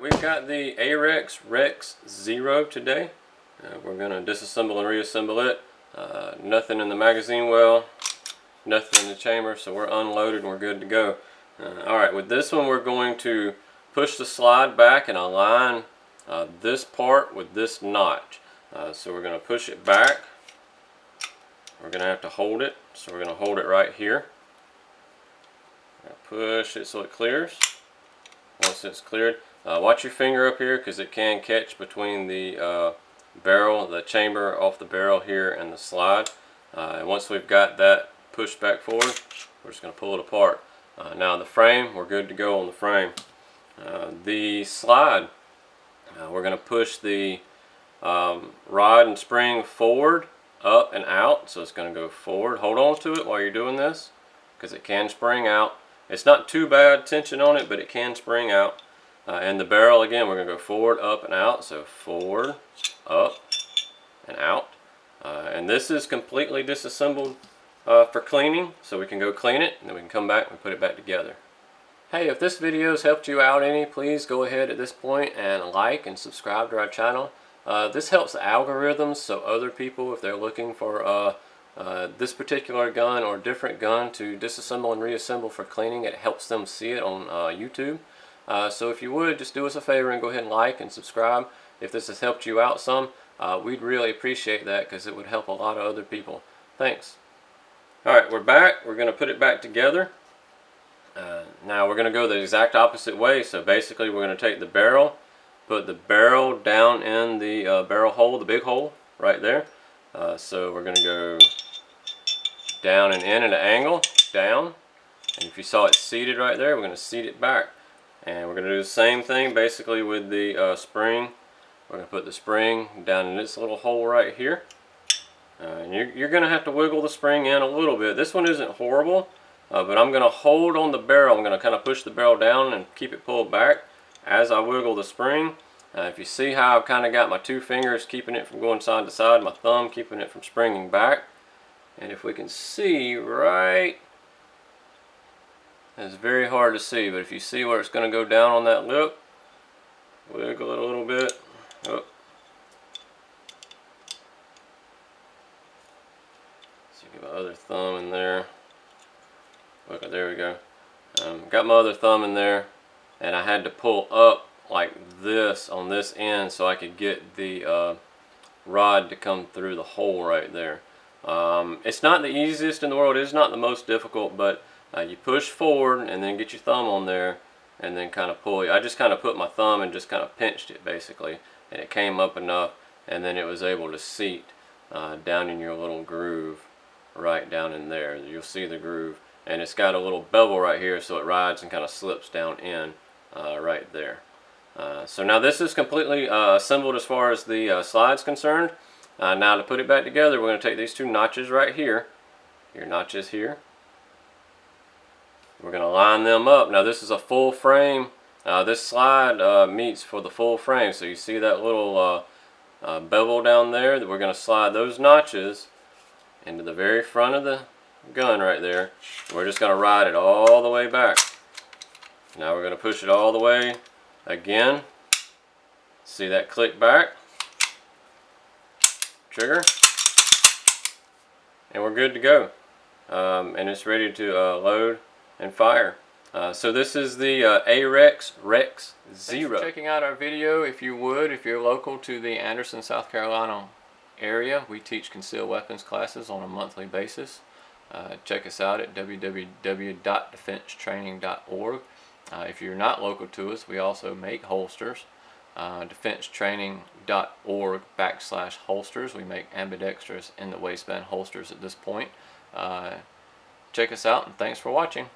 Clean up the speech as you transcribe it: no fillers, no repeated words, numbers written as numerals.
We've got the Arex Rex Zero today. We're going to disassemble and reassemble it. Nothing in the magazine well, nothing in the chamber, so we're unloaded and we're good to go. Alright, with this one we're going to push the slide back and align this part with this notch. So we're going to push it back. We're going to have to hold it, so we're going to hold it right here. Push it so it clears. Once it's cleared, watch your finger up here because it can catch between the barrel, the chamber off the barrel here and the slide. And once we've got that pushed back forward, we're just going to pull it apart. Now the frame, we're good to go on the frame. The slide, we're going to push the rod and spring forward, up and out. So it's going to go forward. Hold on to it while you're doing this because it can spring out. It's not too bad tension on it, but it can spring out. And the barrel, again, we're going to go forward, up, and out. So forward, up, and out. And this is completely disassembled for cleaning. So we can go clean it, and then we can come back and put it back together. Hey, if this video has helped you out any, please go ahead at this point and like and subscribe to our channel. This helps the algorithms, so other people, if they're looking for this particular gun or different gun to disassemble and reassemble for cleaning, it helps them see it on YouTube. So if you would, just do us a favor and go ahead and like and subscribe. If this has helped you out some, we'd really appreciate that because it would help a lot of other people. Thanks. Alright, we're back. We're going to put it back together. Now we're going to go the exact opposite way. So basically we're going to take the barrel, put the barrel down in the barrel hole, the big hole right there. So we're going to go down and in at an angle, down, and if you saw it seated right there, we're going to seat it back. And we're going to do the same thing basically with the spring. We're going to put the spring down in this little hole right here. And you're going to have to wiggle the spring in a little bit. This one isn't horrible, but I'm going to hold on the barrel. I'm going to kind of push the barrel down and keep it pulled back as I wiggle the spring. If you see how I've kind of got my two fingers keeping it from going side to side, my thumb keeping it from springing back. And if we can see right, it's very hard to see, but if you see where it's going to go down on that lip, wiggle it a little bit. Oh. So get my other thumb in there. Okay, there we go. Got my other thumb in there, and I had to pull up like this on this end so I could get the rod to come through the hole right there. It's not the easiest in the world. It is not the most difficult, but you push forward and then get your thumb on there and then kind of pull. I just kind of put my thumb and just kind of pinched it basically, and it came up enough, and then it was able to seat down in your little groove right down in there. You'll see the groove, and it's got a little bevel right here so it rides and kind of slips down in right there. So now this is completely assembled as far as the slide's concerned. Now to put it back together, we're going to take these two notches right here, your notches here. We're going to line them up. Now this is a full frame. This slide meets for the full frame. So you see that little bevel down there? That we're going to slide those notches into the very front of the gun right there. We're just going to ride it all the way back. Now we're going to push it all the way again. See that click back? Trigger, and we're good to go, and it's ready to load and fire. So this is the Arex Rex Zero. Thanks for checking out our video. If you would, if you're local to the Anderson, South Carolina area, we teach concealed weapons classes on a monthly basis. Check us out at www.defensetraining.org. If you're not local to us, we also make holsters. defensetraining.org/holsters. We make ambidextrous in the waistband holsters at this point. Check us out, and thanks for watching.